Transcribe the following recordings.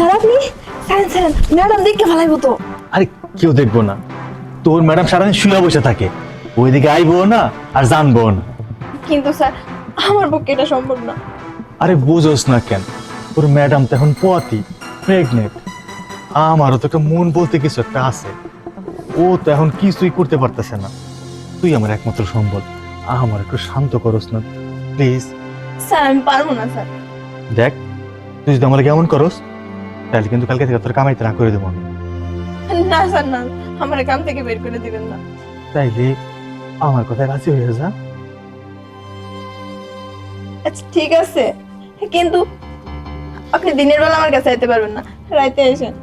Sir আপনি sir madam দেখতে ফেলাইবো তো। আরে কেউ দেখবো না, তোর ম্যাডাম সারাদিন শুয়ে বসে থাকে, ওইদিকে আইবো না আর জানবো না। কিন্তু স্যার আমার পক্ষে এটা সম্ভব না। আরে বুঝোস না কেন, তোর ম্যাডাম তো এখন পতি প্রেগনেন্ট, আমারও তো একটা মন বলতে কিছু একটা আছে, ও তো এখন কিছুই করতে পারতেছে না। তুই আমার একমাত্র সম্বল, আমার একটু শান্ত করস না প্লিজ। স্যার আমি পারবো না স্যার। দেখ, তুই যদি আমার কেমন করস তাহলে কিন্তু কালকে থেকে তোর কামাইতে না করে দেবো আমি। না স্যার না, আমার কাম থেকে বের করে দিবেন না। তাইলে আমার কথায় রাজি হয়ে যা। আচ্ছা ঠিক আছে, কিন্তু আপনি দিনের বেলা আমার কাছে আইতে পারবেন না, রাইতে এসেন।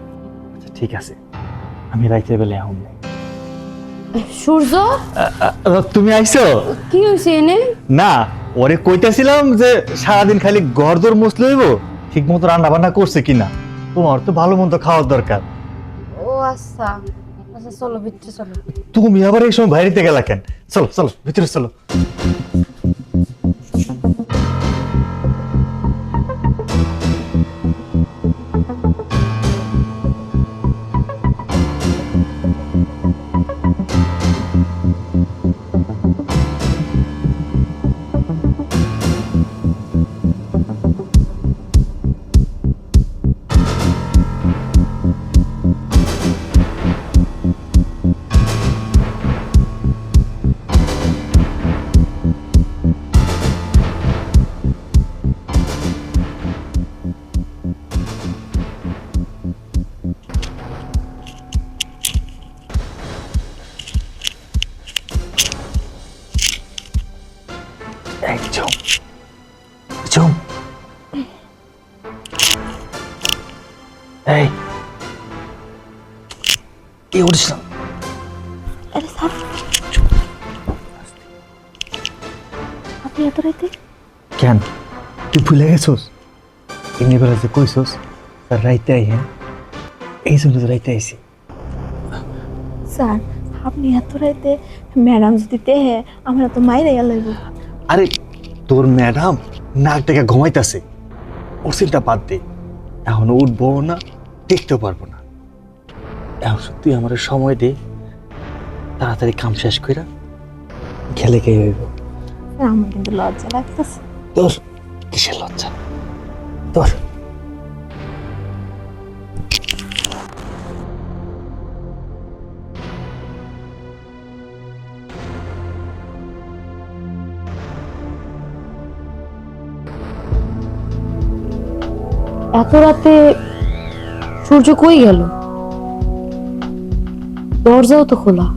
আচ্ছা ঠিক আছে, আমি রাইতে বেলে আহুম। সূর্য তুমি আইছো? কি হয়েছে এনে? না, ওরে কইতাছিলাম যে সারাদিন খালি ঘরদোর মুছলে হইব, ঠিক মতো রান্না বান্না করছে কিনা। তোমার তো ভালো মন্দ খাওয়ার দরকার। ও আচ্ছা আচ্ছা, চলো ভিতরে চলো। তুমি আবার এই সময় বাইরেতে গেলা কেন? চলো চলো ভিতরে চলো। এই ঝুম, ঝুম, এই কি উঠিস না। আরে স্যার আপনি এত রাইতে? কেন তুই ভুলে গেছোস? এমনি বেলা যে কইছোস তার রাইতে আই, হ্যাঁ এই জন্য তো রাইতে আইসি। স্যার আপনি এত রাইতে ম্যাডাম যদি দেহে আমরা তো মাইরে গেলাইব। আরে তোর ম্যাডাম নাক ডেকে ঘুমাইতেছে, ওর চিন্তা বাদ দে, এখন উঠবো না, দেখতেও পারবো না। এখন তুই আমার সময় দে, তাড়াতাড়ি কাম শেষ কইরা খেলে কে হইব। আমার কিন্তু লজ্জা লাগতেছে। তোর কিসের লজ্জা তোর? এত রাতে সূর্য কই গেল? দরজাও তো খোলা।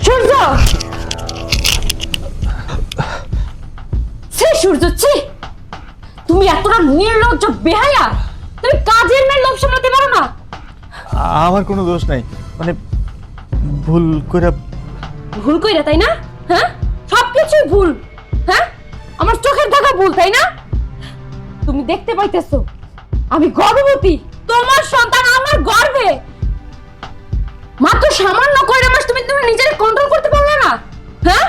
সূর্য, ছি সূর্য ছি, তুমি এতটা নির্লজ্জ বেহায়া, তুমি কাজের মেয়ে লোভ সামলাতে পারো না? আমার কোনো দোষ নাই, মানে ভুল করে। ভুল কইরা তাই না? হ্যাঁ সবকিছুই ভুল। হ্যাঁ আমার চোখের দেখা ভুল তাই না? তুমি দেখতে পাইতেছো আমি গর্ভবতী, তোমার সন্তান আমার গর্ভে। মাত্র সামান্য কয়টা মাস তুমি তুমি নিজের কন্ট্রোল করতে পারলে না? হ্যাঁ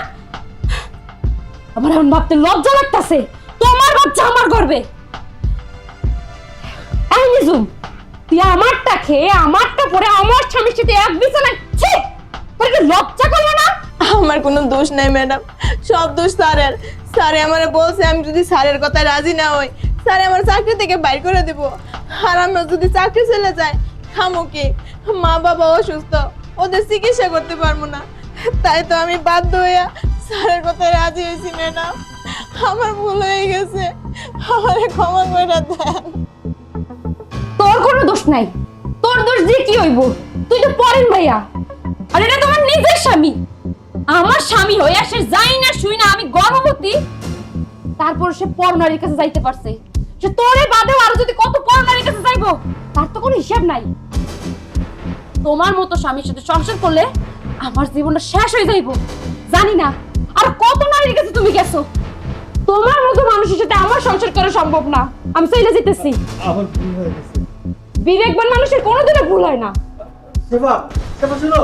আমার এখন ভাবতে লজ্জা লাগতাছে, তোমার বাচ্চা আমার গর্ভে। এই নিজুম, তুই আমারটা খেয়ে আমারটা পরে আমার স্বামীর সাথে এক বিছানায়, ছি তোর কি লজ্জা করলো না? আমার কোনো দোষ নাই ম্যাডাম, সব দোষ স্যারের। স্যারে আমারে বলছে আমি যদি স্যারের কথায় রাজি না হই স্যারে আমার চাকরি থেকে বাইর করে দিব। আর আমরা যদি চাকরি চলে যায় খামো কি? মা বাবা অসুস্থ, ওদের চিকিৎসা করতে পারবো না, তাই তো আমি বাধ্য হইয়া স্যারের কথায় রাজি হয়েছি ম্যাডাম। আমার ভুল হয়ে গেছে, আমারে ক্ষমা করে দেন। তোর কোনো দোষ নাই, তোর দোষ দিয়ে কি হইব? তুই তো পরেন ভাইয়া, আর এটা তোমার নিজের স্বামী। আমার স্বামী হইয়া সে যাই না শুই না আমি গর্ভবতী, তারপর সে পরনারীর কাছে যাইতে পারছে। সে তোরে বাদেও আরো যদি কত পরনারীর কাছে যাইবো তার তো কোনো হিসাব নাই। তোমার মতো স্বামীর সাথে সংসার করলে আমার জীবনটা শেষ হয়ে যাইবো। জানি না আর কত নারীর কাছে তুমি গেছো, তোমার মতো মানুষের সাথে আমার সংসার করা সম্ভব না। আমি চলে যেতেছি। আমার ভুল হয়ে গেছে। বিবেকবান মানুষের কোনোদিনও ভুল হয় না। সেবা, সেবা শুনো।